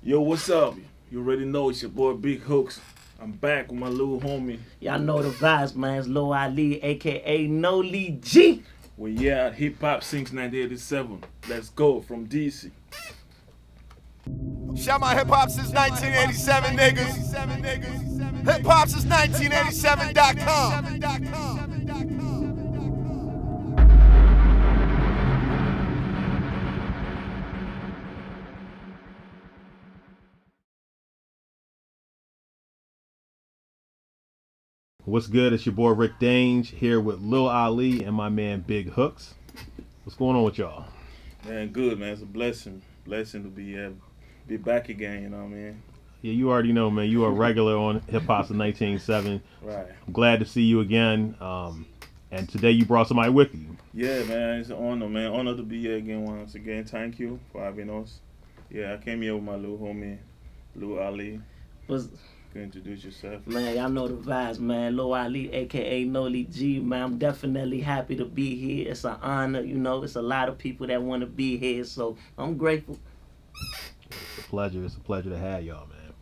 Yo, what's up? You already know it's your boy Big Hooks. I'm back with my little homie. Y'all know the vibes, man. It's Lil Ali, aka NoLieG. We at HIPHOPSINCE1987. Let's go from DC. Shout my hip hop since 1987, niggas. HIPHOPSINCE1987.com. What's good? It's your boy Rick Dange here with Lil Ali and my man Big Hooks. What's going on with y'all? Man, good, man. It's a blessing to be back again, you know what I mean? Yeah, you already know, man. You are regular on Hip Hop's 1987. Right. I'm glad to see you again. And today you brought somebody with you. Yeah, man. It's an honor, man. Honor to be here again once again. Thank you for having us. Yeah, I came here with my little homie, Lil Ali. Introduce yourself. Man, y'all know the vibes, man. Lil Ali, aka NoLieG, man. I'm definitely happy to be here. It's an honor, you know. It's a lot of people that want to be here, so I'm grateful. It's a pleasure. It's a pleasure to have y'all, man.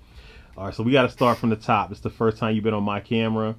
All right, so we got to start from the top. It's the first time you've been on my camera.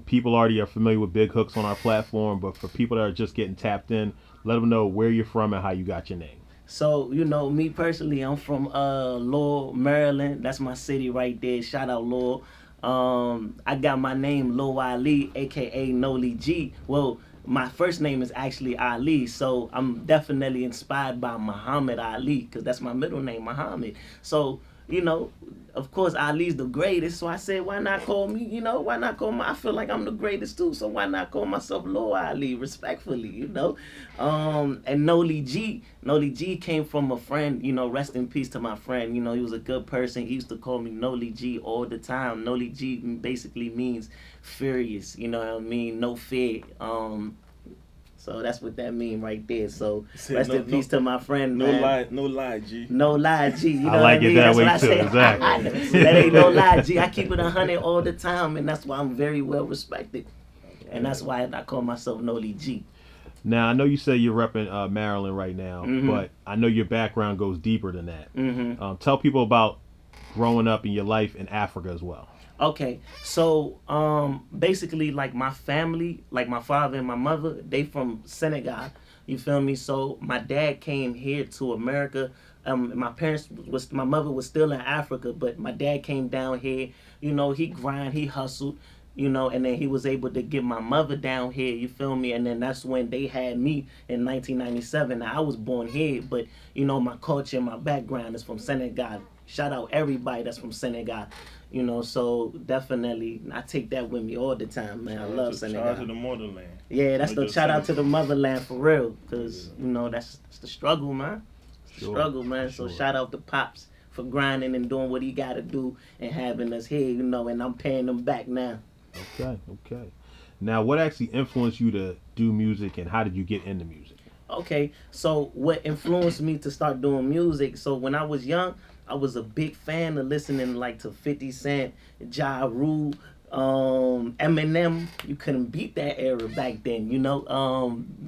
People already are familiar with Big Hooks on our platform, but for people that are just getting tapped in, let them know where you're from and how you got your name. So, you know, me personally, I'm from Lowell, Maryland. That's my city right there. Shout out Lowell. I got my name Lil Ali, aka NoLieG. Well, my first name is actually Ali, so I'm definitely inspired by Muhammad Ali, because that's my middle name, Muhammad. So, you know, of course, Ali's the greatest, so I said, why not call me, you know, why not call me, I feel like I'm the greatest too, so why not call myself Lil Ali, respectfully, you know? And NoLieG came from a friend, you know, rest in peace to my friend, you know, he was a good person, he used to call me NoLieG all the time. NoLieG basically means furious, you know what I mean, no fear. So that's what that mean right there. So rest in peace to my friend, man. No lie, G. No lie, G. You know I like what I mean? it that That's way what I too. say. Exactly. That ain't no lie, G. I keep it 100 all the time, and that's why I'm very well respected. And that's why I call myself NoLieG. Now, I know you say you're repping Maryland right now, but I know your background goes deeper than that. Tell people about growing up in your life in Africa as well. Okay, so basically, like my family, like my father and my mother, they from Senegal. You feel me? So my dad came here to America. My mother was still in Africa, but my dad came down here. You know, he grind, he hustled. You know, and then he was able to get my mother down here, you feel me? And then that's when they had me in 1997. Now, I was born here, but, you know, my culture and my background is from Senegal. Shout out everybody that's from Senegal. You know, so definitely, I take that with me all the time, man. I love Senegal. Shout out to the motherland. Yeah, that's the shout out to the motherland for real. Because, you know, that's the struggle, man. It's the struggle, man. So shout out to Pops for grinding and doing what he got to do and having us here, you know, and I'm paying them back now. Okay. Now, what actually influenced you to do music, and how did you get into music? Okay, so what influenced me to start doing music? So when I was young, I was a big fan of listening like to 50 Cent, Ja Rule, Eminem. You couldn't beat that era back then, you know.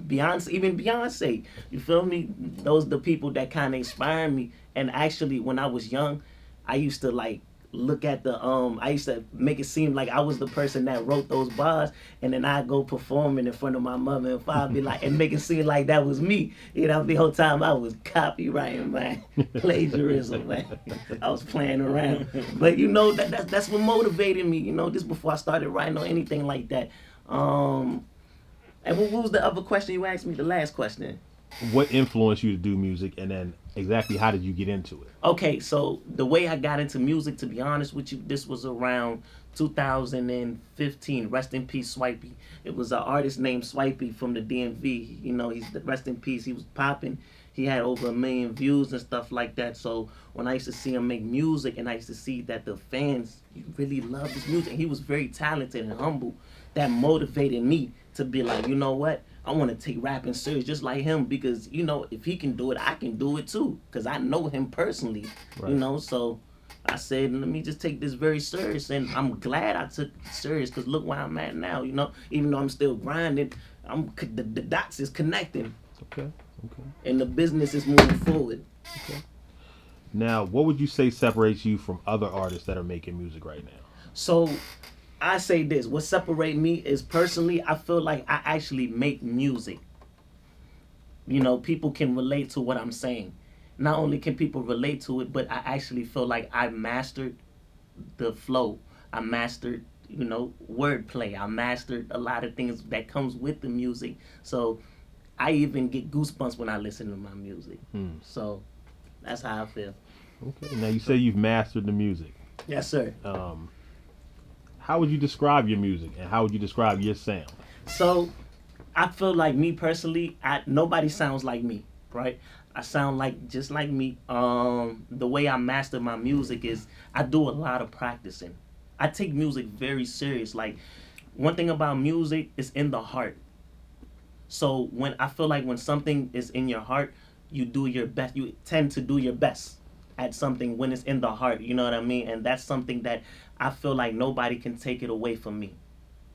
Beyonce, even Beyonce. You feel me? Those are the people that kind of inspired me. And actually, when I was young, I used to like look at the I used to make it seem like I was the person that wrote those bars, and then I go performing in front of my mother and father, be like, and make it seem like that was me. You know, the whole time I was copywriting, man, plagiarism, man. I was playing around, but you know that's what motivated me. You know, just before I started writing or anything like that. And what was the other question you asked me? The last question. What influenced you to do music, and then exactly how did you get into it? Okay, so the way I got into music, to be honest with you, this was around 2015. Rest in peace, Swipey. It was an artist named Swipey from the DMV. You know, rest in peace. He was popping. He had over 1 million views and stuff like that. So when I used to see him make music, and I used to see that the fans really loved his music, he was very talented and humble. That motivated me to be like, you know what? I want to take rapping serious just like him, because, you know, if he can do it, I can do it too. Because I know him personally, right. You know, so I said, let me just take this very serious. And I'm glad I took it serious, because look where I'm at now, you know. Even though I'm still grinding, the dots is connecting. Okay. And the business is moving forward. Okay. Now, what would you say separates you from other artists that are making music right now? So I say this, what separates me is personally, I feel like I actually make music. You know, people can relate to what I'm saying. Not only can people relate to it, but I actually feel like I mastered the flow. I mastered, you know, wordplay. I mastered a lot of things that comes with the music. So I even get goosebumps when I listen to my music. So that's how I feel. Okay. Now you say you've mastered the music. Yes, sir. How would you describe your music, and how would you describe your sound? So I feel like me personally, nobody sounds like me, right? I sound like just like me. The way I master my music is I do a lot of practicing. I take music very serious. Like, one thing about music is in the heart. So I feel like when something is in your heart, you do your best. You tend to do your best at something when it's in the heart. You know what I mean? And that's something that I feel like nobody can take it away from me.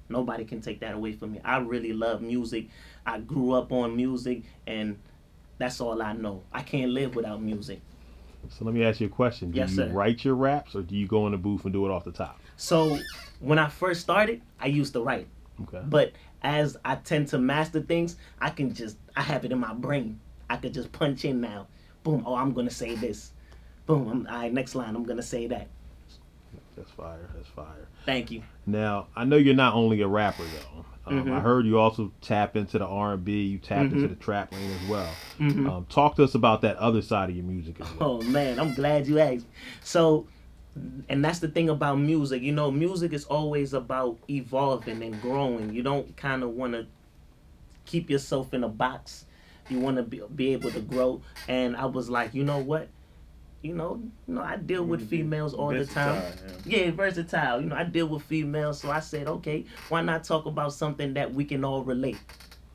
Nobody can take that away from me. I really love music. I grew up on music, and that's all I know. I can't live without music. So let me ask you a question. Do you write your raps, or do you go in the booth and do it off the top? So when I first started, I used to write. Okay. But as I tend to master things, I have it in my brain. I could just punch in now. Boom, oh, I'm going to say this. Boom, all right, next line, I'm going to say that. That's fire. That's fire. Thank you. Now, I know you're not only a rapper, though. I heard you also tap into the R&B. You tapped into the trap lane as well. Talk to us about that other side of your music as well. Oh, man, I'm glad you asked. So, and that's the thing about music. You know, music is always about evolving and growing. You don't kind of want to keep yourself in a box. You want to be able to grow. And I was like, you know what? You know, I deal with females all the time. Yeah, versatile. You know, I deal with females, so I said, okay, why not talk about something that we can all relate?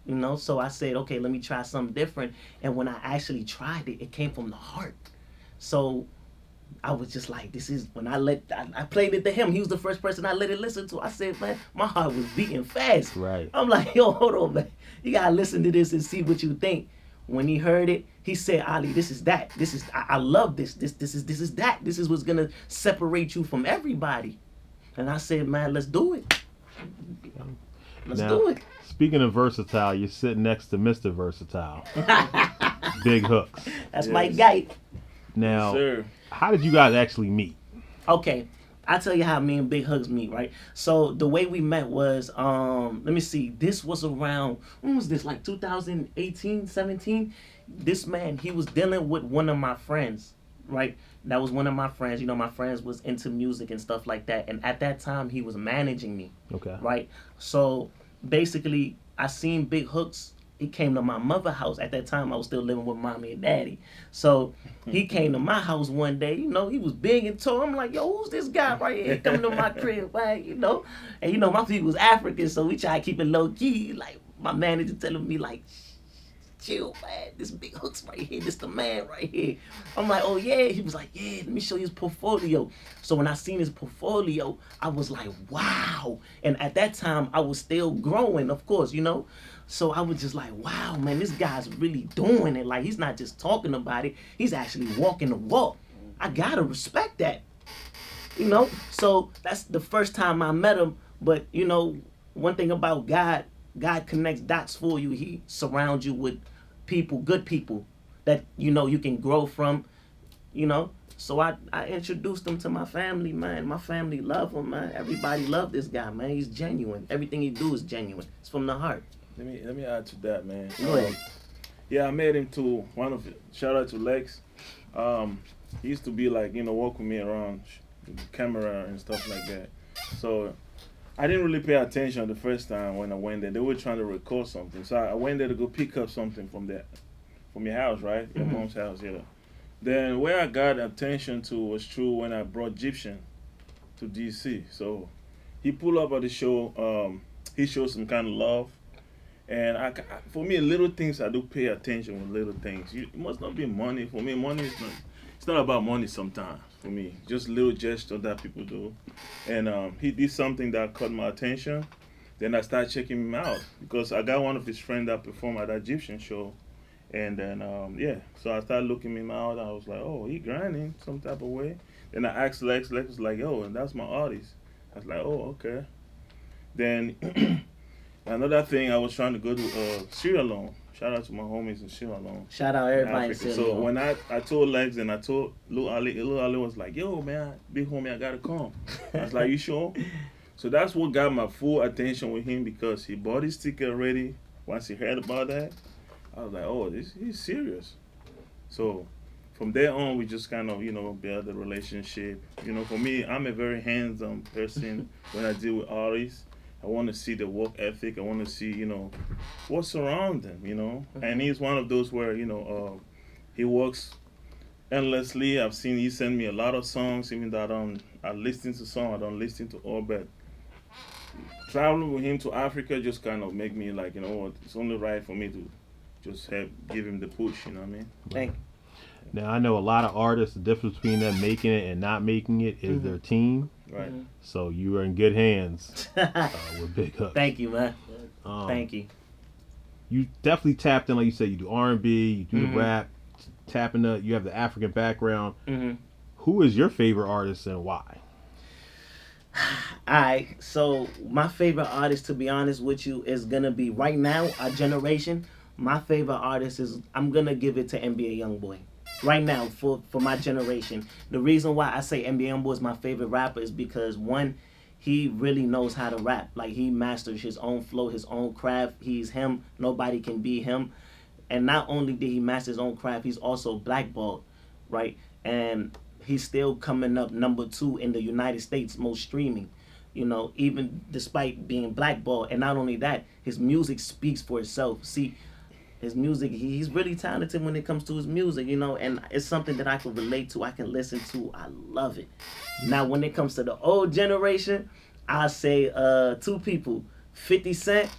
You know, so I said, okay, let me try something different. And when I actually tried it, it came from the heart. So I was just like, this is when I played it to him. He was the first person I let it listen to. I said, man, my heart was beating fast. Right. I'm like, yo, hold on, man. You gotta listen to this and see what you think. When he heard it, he said, Ali, this is that. I love this. This is that. This is what's gonna separate you from everybody. And I said, man, let's do it. Let's do it. Speaking of versatile, you're sitting next to Mr. Versatile. Big Hooks. That's my guy. Now, Yes, how did you guys actually meet? Okay. I'll tell you how me and Big Hooks meet, right? So the way we met was, let me see, this was around, when was this, like 2018, 17? This man, he was dealing with one of my friends, right? That was one of my friends. You know, my friends was into music and stuff like that. And at that time, he was managing me, right? So basically, I seen Big Hooks. He came to my mother's house. At that time, I was still living with mommy and daddy. So he came to my house one day. You know, he was big and tall. I'm like, yo, who's this guy right here coming to my crib? Right? You know, and you know, my people was African, so we try to keep it low key. Like, my manager telling me, like, chill, man. This Big Hooks right here. This the man right here. I'm like, oh, yeah. He was like, yeah, let me show you his portfolio. So when I seen his portfolio, I was like, wow. And at that time, I was still growing, of course, you know. So I was just like, wow, man, this guy's really doing it. Like, he's not just talking about it. He's actually walking the walk. I got to respect that, you know. So that's the first time I met him. But, you know, one thing about God, God connects dots for you. He surrounds you with people, good people that, you know, you can grow from, you know. So I introduced him to my family, man. My family love him, man. Everybody love this guy, man. He's genuine. Everything he do is genuine. It's from the heart. Let me add to that, man. Go ahead. Yeah, I met him to shout out to Lex. He used to be like, you know, walk with me around camera and stuff like that. So I didn't really pay attention the first time when I went there. They were trying to record something. So I went there to go pick up something from your house, right? Your mom's house, yeah. Then where I got attention to was true when I brought Egyptian to DC. So he pulled up at the show. He showed some kind of love. And for me, little things, I do pay attention with little things. It must not be money. For me, money is not, it's not about money sometimes for me. Just little gestures that people do. And he did something that caught my attention. Then I started checking him out because I got one of his friends that performed at that Egyptian show. And then yeah, so I started looking him out. I was like, oh, he grinding some type of way. Then I asked Lex. Lex was like, yo, and that's my artist. I was like, oh, okay. Then another thing, I was trying to go to Sierra Leone. Shout out to my homies in Sierra Leone. Shout out everybody in Africa. Sierra Leone. So when I told Lex and I told Lil Ali was like, yo, man, big homie, I gotta come. I was like, you sure? So that's what got my full attention with him, because he bought his ticket already. Once he heard about that, I was like, oh, he's serious. So from there on, we just kind of, build a relationship. For me, I'm a very hands-on person when I deal with artists. I want to see the work ethic. I want to see, what's around them, And he's one of those where, he works endlessly. I've seen he send me a lot of songs, even though I listen to songs, I don't listen to all, but traveling with him to Africa just kind of make me like, it's only right for me to just give him the push, you know what I mean? Thank you. Now, I know a lot of artists, the difference between them making it and not making it is their team. Right. So you are in good hands with Big Hook. Thank you, man. Thank you. You definitely tapped in, like you said, you do R&B, you do the rap, you have the African background. Who is your favorite artist and why? Alright, so my favorite artist, to be honest with you, is gonna be right now, our generation. My favorite artist is, I'm gonna give it to NBA Youngboy. Right now, for my generation. The reason why I say NBA Youngboy is my favorite rapper is because, one, he really knows how to rap. Like, he masters his own flow, his own craft. He's him. Nobody can be him. And not only did he master his own craft, he's also blackballed, right? And he's still coming up #2 in the United States most streaming, even despite being blackballed. And not only that, his music speaks for itself. See, his music, he's really talented when it comes to his music, and it's something that I can relate to, I can listen to, I love it. Now, when it comes to the old generation, I say 2 people. 50 Cent.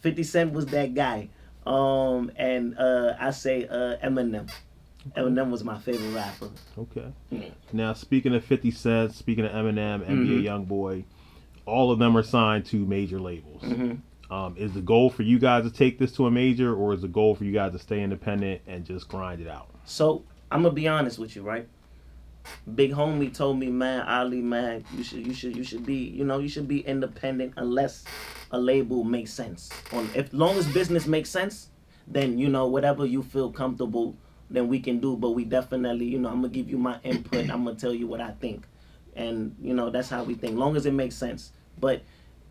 50 Cent was that guy. And I say Eminem. Eminem was my favorite rapper. Okay. Yeah. Now, speaking of 50 Cent, speaking of Eminem, NBA Youngboy, all of them are signed to major labels. Is the goal for you guys to take this to a major, or is the goal for you guys to stay independent and just grind it out? So, I'm gonna be honest with you, right? Big homie told me, man, Ali, man, you should be independent unless a label makes sense. If long as business makes sense, then whatever you feel comfortable, then we can do. But we definitely, I'm gonna give you my input. I'm gonna tell you what I think, and that's how we think. Long as it makes sense, but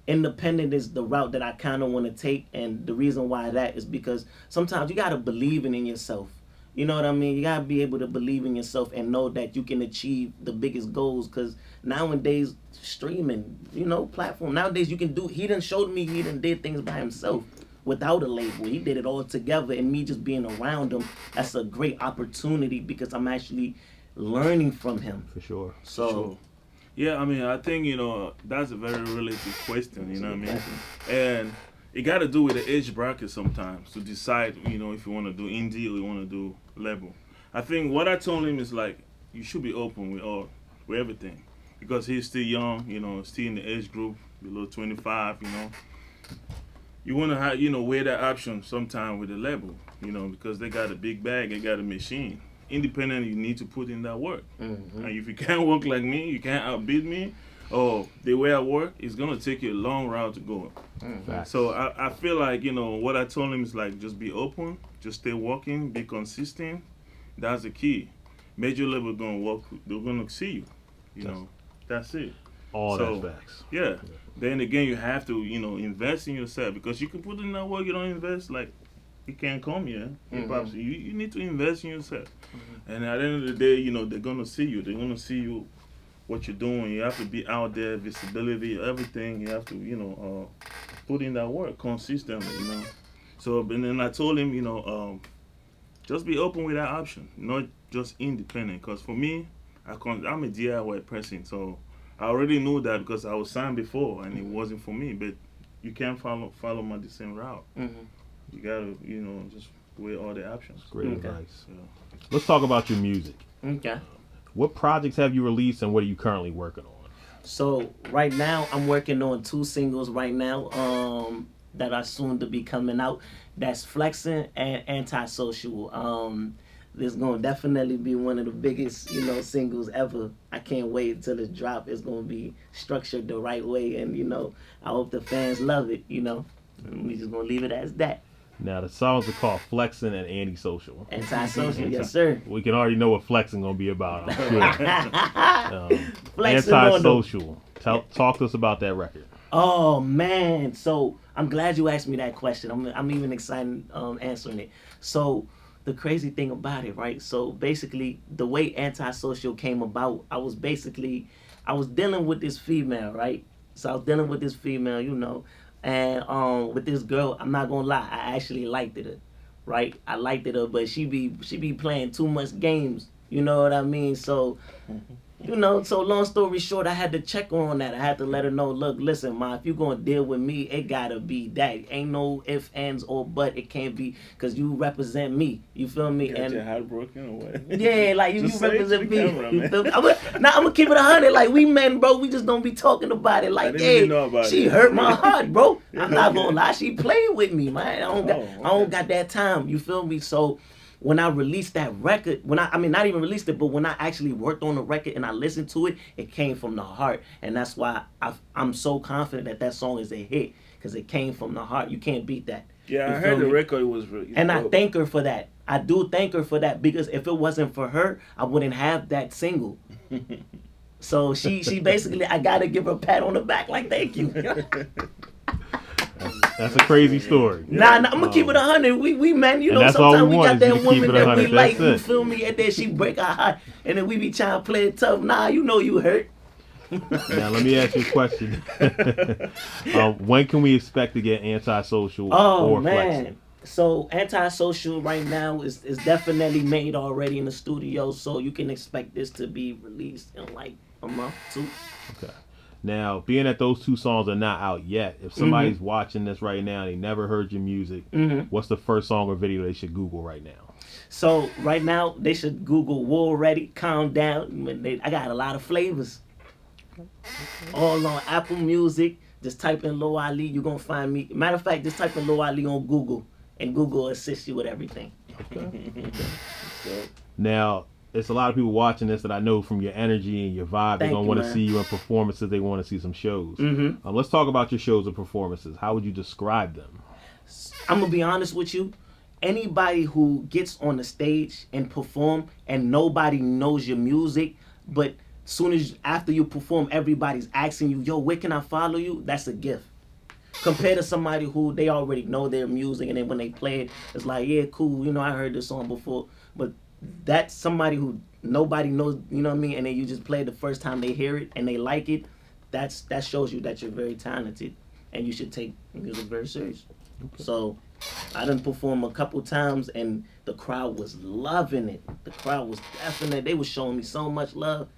independent is the route that I kind of want to take, and the reason why that is because sometimes you gotta believe in yourself. You know what I mean? You gotta be able to believe in yourself and know that you can achieve the biggest goals. Cause nowadays, streaming, platform. Nowadays, you can do. He done showed me he done did things by himself without a label. He did it all together, and me just being around him, that's a great opportunity because I'm actually learning from him. For sure. So. Sure. Yeah, I mean, I think, that's a very relative question, you know what I mean? And it got to do with the age bracket sometimes to decide, if you want to do indie or you want to do label. I think what I told him is like, you should be open with everything because he's still young, still in the age group, below 25, You want to have, weigh that option sometime with the label, because they got a big bag, they got a machine. Independent, you need to put in that work. And if you can't work like me, you can't outbid me, or the way I work, it's going to take you a long route to go. So I feel like, what I told him is like, just be open, just stay working, be consistent. That's the key. Major label going to work, they're going to see you, that's it. That's facts. Yeah. Then again, you have to, invest in yourself because you can put in that work, you don't invest, like, you can't come here. You need to invest in yourself. And at the end of the day, they're going to see you. They're going to see you, what you're doing. You have to be out there, visibility, everything. You have to, put in that work consistently, So, and then I told him, just be open with that option, not just independent. Because for me, I'm a DIY person. So I already knew that because I was signed before and it wasn't for me. But you can't follow my the same route. You gotta, just weigh all the options. Great advice. Yeah. Let's talk about your music. Okay. What projects have you released and what are you currently working on? So right now I'm working on 2 singles right now. that are soon to be coming out. That's Flexing and Antisocial. This gonna definitely be one of the biggest, singles ever. I can't wait until it drop. It's gonna be structured the right way, and I hope the fans love it. And we just gonna leave it as that. Now the songs are called Flexing and Antisocial. Antisocial, yes sir. We can already know what flexing gonna be about, I'm sure. Flexing Antisocial. Talk to us about that record. Oh man, so I'm glad you asked me that question. I'm even excited answering it. So the crazy thing about it, right? So basically, the way Antisocial came about, I was dealing with this female, right? So I was dealing with this female, and with this girl, I'm not gonna lie, I actually liked it, right? I liked it, but she be playing too much games, you know what I mean? So. So long story short, I had to check on that. I had to let her know, look, listen, ma, if you're going to deal with me, it got to be that. Ain't no ifs, ands, or but. It can't be because you represent me. You feel me? Got your heart broken or what? Yeah, like you represent me. Camera, I'm going to keep it 100. Like, we men, bro, we just don't be talking about it. Like, hey, she hurt my heart, bro. I'm not going to lie. She played with me, man. I don't got that time. You feel me? So when I released that record, not even released it, but when I actually worked on the record and I listened to it, it came from the heart. And that's why I'm so confident that song is a hit, because it came from the heart. You can't beat that. Yeah, I heard the record was really and dope. I thank her for that. I do thank her for that, because if it wasn't for her, I wouldn't have that single. So she basically, I got to give her a pat on the back, like, thank you. That's a crazy story. Nah, I'm gonna keep it 100. We man, sometimes we got that woman that we like, you feel me, and then she break our heart, and then we be trying to play it tough. Nah, you hurt. Now let me ask you a question. When can we expect to get Antisocial or Flexing? So Antisocial right now is definitely made already in the studio, so you can expect this to be released in like a month, 2. Okay. Now, being that those 2 songs are not out yet, if somebody's watching this right now and they never heard your music, what's the first song or video they should Google right now? So right now they should Google "War Ready, Calm Down." I got a lot of flavors. All on Apple Music. Just type in Lil Ali, you're gonna find me. Matter of fact, just type in Lil Ali on Google, and Google assists you with everything. Okay. Now, it's a lot of people watching this that I know from your energy and your vibe. They're going to want to see you in performances. They want to see some shows. Let's talk about your shows and performances. How would you describe them? I'm going to be honest with you. Anybody who gets on the stage and perform and nobody knows your music, but soon as after you perform, everybody's asking you, yo, where can I follow you? That's a gift. Compared to somebody who they already know their music, and then when they play it, it's like, yeah, cool. I heard this song before. But that's somebody who nobody knows, you know what I mean? And then you just play it the first time they hear it and they like it. That shows you that you're very talented and you should take music very serious. Okay. So I done perform a couple times and the crowd was loving it. The crowd was definitely, they was showing me so much love.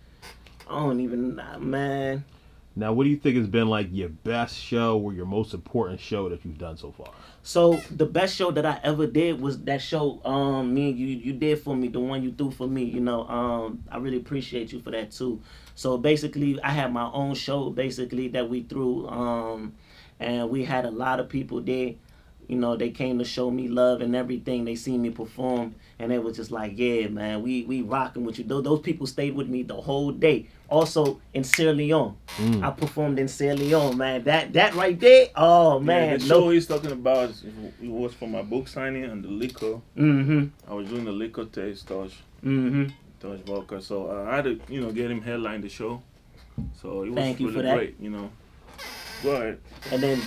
I don't even, man. Now, what do you think has been like your best show or your most important show that you've done so far? So the best show that I ever did was that show me and you did for me, the one you threw for me. I really appreciate you for that too. So basically, I had my own show basically that we threw, and we had a lot of people there. They came to show me love and everything. They seen me perform, and they was just like, yeah, man, we rocking with you. Those people stayed with me the whole day. Also in Sierra Leone, I performed in Sierra Leone, man. That right there, oh man. The show he's talking about was for my book signing and the liquor. I was doing the liquor taste, Tosh Walker. So I had to, get him headline the show. So it was really great, Go ahead. And then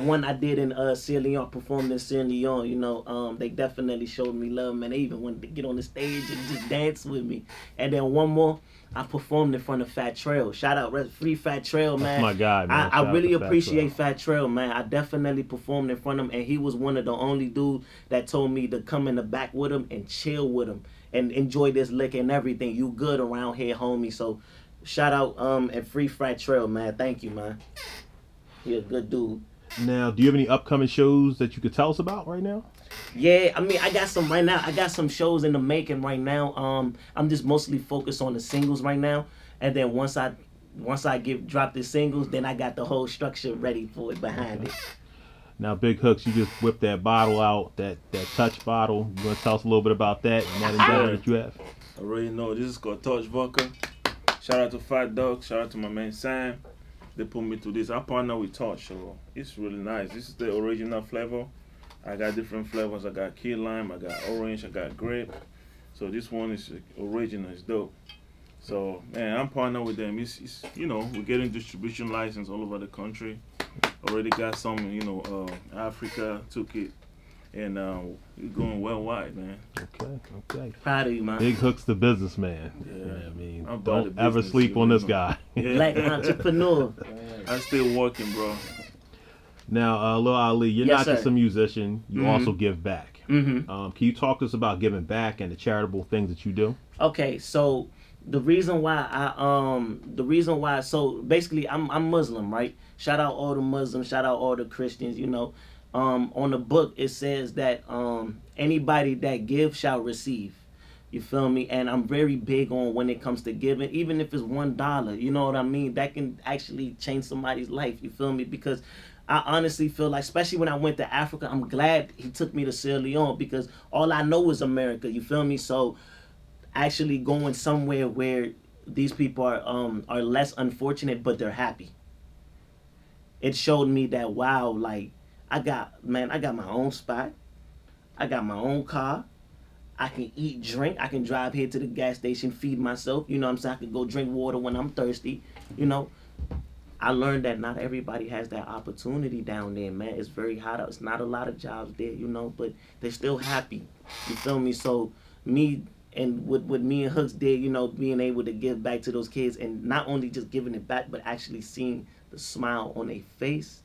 one I did in Sierra Leone, performed in Sierra Leone, they definitely showed me love, man. They even wanted to get on the stage and just dance with me. And then one more, I performed in front of Fat Trail. Shout out, Free Fat Trail, man. That's my guy, man. I really appreciate Fat Trail, man. I definitely performed in front of him, and he was one of the only dudes that told me to come in the back with him and chill with him and enjoy this liquor and everything. You good around here, homie. So shout out and Free Fat Trail, man. Thank you, man. You're a good dude. Now, do you have any upcoming shows that you could tell us about right now? Yeah, I got some right now. I got some shows in the making right now. I'm just mostly focused on the singles right now, and then once I drop the singles, then I got the whole structure ready for it behind it. Now, Big Hooks, you just whipped that bottle out, that touch bottle. You want to tell us a little bit about that and that endeavor that you have? I already know. This is called Touch Vodka. Shout out to Fat Dog. Shout out to my man Sam. They put me to this. I partner with Touch, so it's really nice. This is the original flavor. I got different flavors. I got key lime, I got orange, I got grape. So this one is original. It's dope. So, man, I'm partnered with them. It's we're getting distribution license all over the country. Already got some, Africa took it. And we're going worldwide, man. Okay. Proud of you, man. Big Hook's the businessman. Yeah. I mean, I'm don't about the ever business, sleep you on this know. guy. Yeah. Black entrepreneur. I'm still working, bro. Now, Lil Ali, you're Yes, not just sir. a musician. You Mhm. also give back. Mm-hmm. Can you talk to us about giving back and the charitable things that you do? Okay, so the reason why so basically I'm Muslim, right? Shout out all the Muslims, shout out all the Christians, on the book it says that anybody that gives shall receive. You feel me? And I'm very big on when it comes to giving, even if it's $1, you know what I mean? That can actually change somebody's life, you feel me? Because I honestly feel like, especially when I went to Africa, I'm glad he took me to Sierra Leone because all I know is America, you feel me? So actually going somewhere where these people are less unfortunate, but they're happy. It showed me that, wow, like, I got my own spot. I got my own car. I can eat, drink. I can drive here to the gas station, feed myself. You know what I'm saying? I can go drink water when I'm thirsty. I learned that not everybody has that opportunity down there, man. It's very hot out. It's not a lot of jobs there, but they're still happy. You feel me? So me and what me and Hooks did, being able to give back to those kids and not only just giving it back, but actually seeing the smile on their face,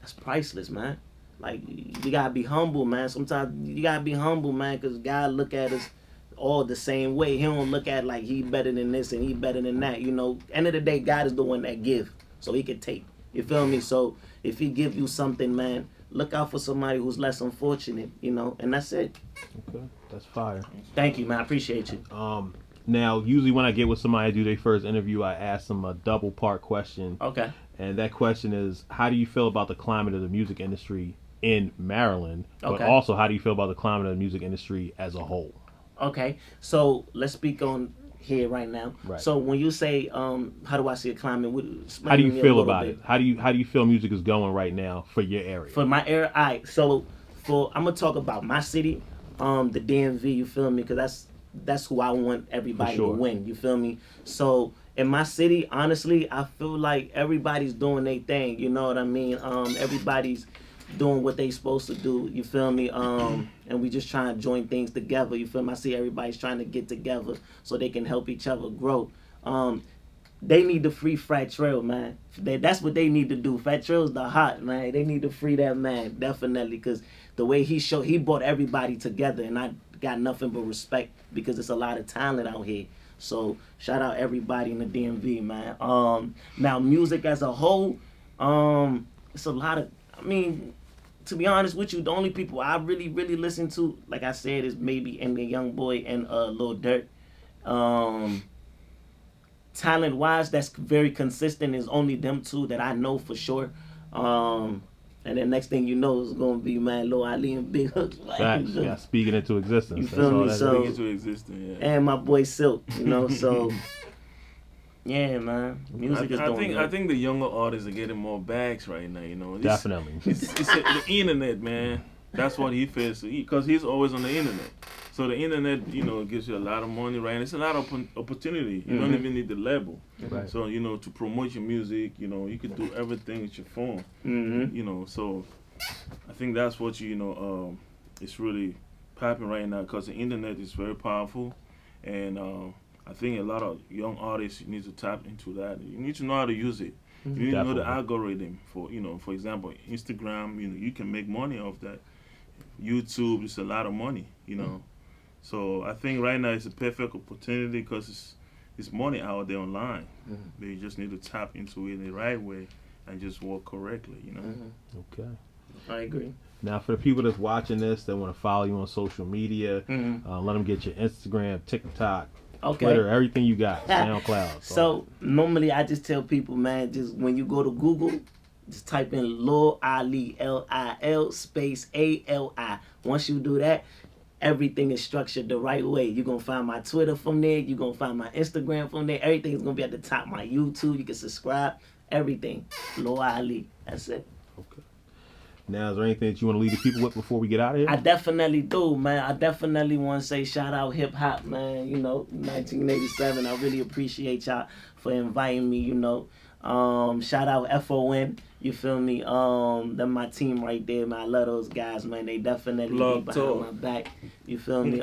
that's priceless, man. Like, you gotta be humble, man. Sometimes you gotta be humble, man, because God look at us all the same way. He don't look at like he better than this and he better than that, End of the day, God is the one that give, so he can take. You feel me? So if he give you something, man, look out for somebody who's less unfortunate, and that's it. Okay, that's fire. Thank you, man. I appreciate you. Now, usually when I get with somebody to do their first interview, I ask them a double part question. Okay. And that question is, how do you feel about the climate of the music industry in Maryland? But Okay. also, how do you feel about the climate of the music industry as a whole? Okay. So let's speak on here right now. Right. So when you say, how do I see a climate? How do you feel about it? How do you feel music is going right now for your area? For my area, all right. So I'm gonna talk about my city, the DMV. You feel me? Because that's who I want everybody to win. You feel me? So in my city, honestly, I feel like everybody's doing their thing. You know what I mean? Everybody's doing what they supposed to do. You feel me? And we just trying to join things together. You feel me? I see everybody's trying to get together so they can help each other grow. They need to free Fat Trail, man. That's what they need to do. Fat Trail's the hot, man. They need to free that man, definitely, because the way he brought everybody together, and I got nothing but respect because it's a lot of talent out here. So shout out everybody in the DMV, man. Now music as a whole, it's a lot of. I mean, to be honest with you, the only people I really, really listen to, like I said, is maybe the Young Boy and Lil Durk. Talent wise, that's very consistent. Is only them two that I know for sure. And then next thing you know is gonna be Lil Ali and Big Hooks. Facts. Yeah, speaking into existence. You That's feel all me? that So- Bring it to existence, yeah. And my boy Silk, so yeah, man. Music is doing good. I think the younger artists are getting more bags right now, Definitely. It's the internet, man. That's what he feels, because he's always on the internet. So the internet, gives you a lot of money, right? And it's a lot of opportunity. You don't even need the label. Right. So, to promote your music, you can do everything with your phone. So I think that's what, it's really popping right now, because the internet is very powerful. And I think a lot of young artists need to tap into that. You need to know how to use it. You need to know the algorithm for example, Instagram, you can make money off that. YouTube is a lot of money, So I think right now it's a perfect opportunity because it's money out there online. But you just need to tap into it in the right way and just work correctly, Okay. I agree. Now, for the people that's watching this, that want to follow you on social media, let them get your Instagram, TikTok, Okay. Twitter, everything you got, SoundCloud. So normally I just tell people, man, just when you go to Google, Just type in Lil Ali, Lil space Ali. Once you do that, everything is structured the right way. You're going to find my Twitter from there. You're going to find my Instagram from there. Everything's going to be at the top. My YouTube, you can subscribe. Everything. Lil Ali. That's it. Okay. Now, is there anything that you want to leave the people with before we get out of here? I definitely do, man. I definitely want to say shout out hip hop, man. 1987. I really appreciate y'all for inviting me, Shout out FON. You feel me? They're my team right there, man. I love those guys, man. They definitely be behind my back. You feel me?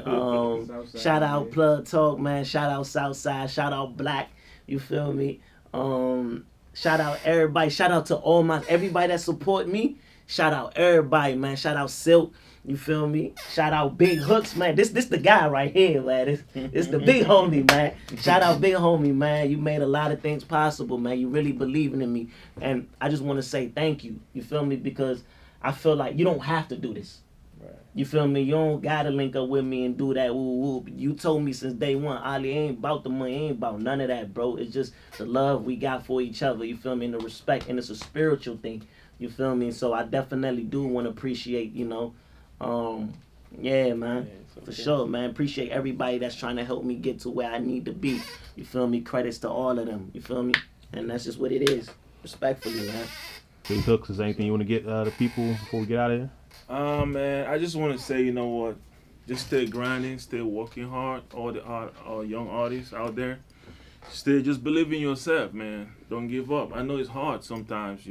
Shout out Plug Talk, man. Shout out Southside. Shout out Black. You feel me? Shout out everybody. Shout out to everybody that support me. Shout out everybody, man. Shout out Silk. You feel me? Shout out Big Hooks, man. This the guy right here, man. This the big homie, man. Shout out Big Homie, man. You made a lot of things possible, man. You really believing in me. And I just want to say thank you. You feel me? Because I feel like you don't have to do this. Right. You feel me? You don't got to link up with me and do that woo-woo. You told me since day one, Ali, ain't about the money. Ain't about none of that, bro. It's just the love we got for each other. You feel me? And the respect. And it's a spiritual thing. You feel me? So I definitely do want to appreciate, yeah, man. Yeah, for sure, man. Appreciate everybody that's trying to help me get to where I need to be. You feel me? Credits to all of them. You feel me? And that's just what it is. Respectfully, man. Big Hooks, is there anything you want to get the people before we get out of here? Man, I just want to say, you know what? Just stay grinding, stay working hard. All young artists out there, just believe in yourself, man. Don't give up. I know it's hard sometimes,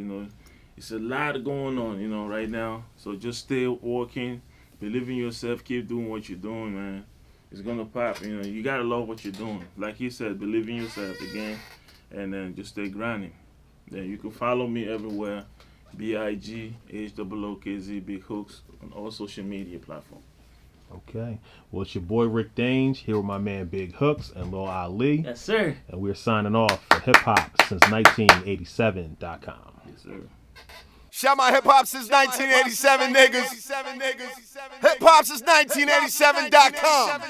It's a lot going on, right now. So just stay working, believe in yourself, keep doing what you're doing, man. It's gonna pop, You gotta love what you're doing. Like he said, believe in yourself again, and then just stay grinding. Then you can follow me everywhere, BIGHOOKZ, Big Hooks, on all social media platforms. Okay. Well, it's your boy Rick Dange here with my man Big Hooks and Lil Ali. Yes, sir. And we're signing off for HIPHOPSINCE1987.com. Yes, sir. Shout my hip hop since 1987 niggas. Hip hop since 1987.com.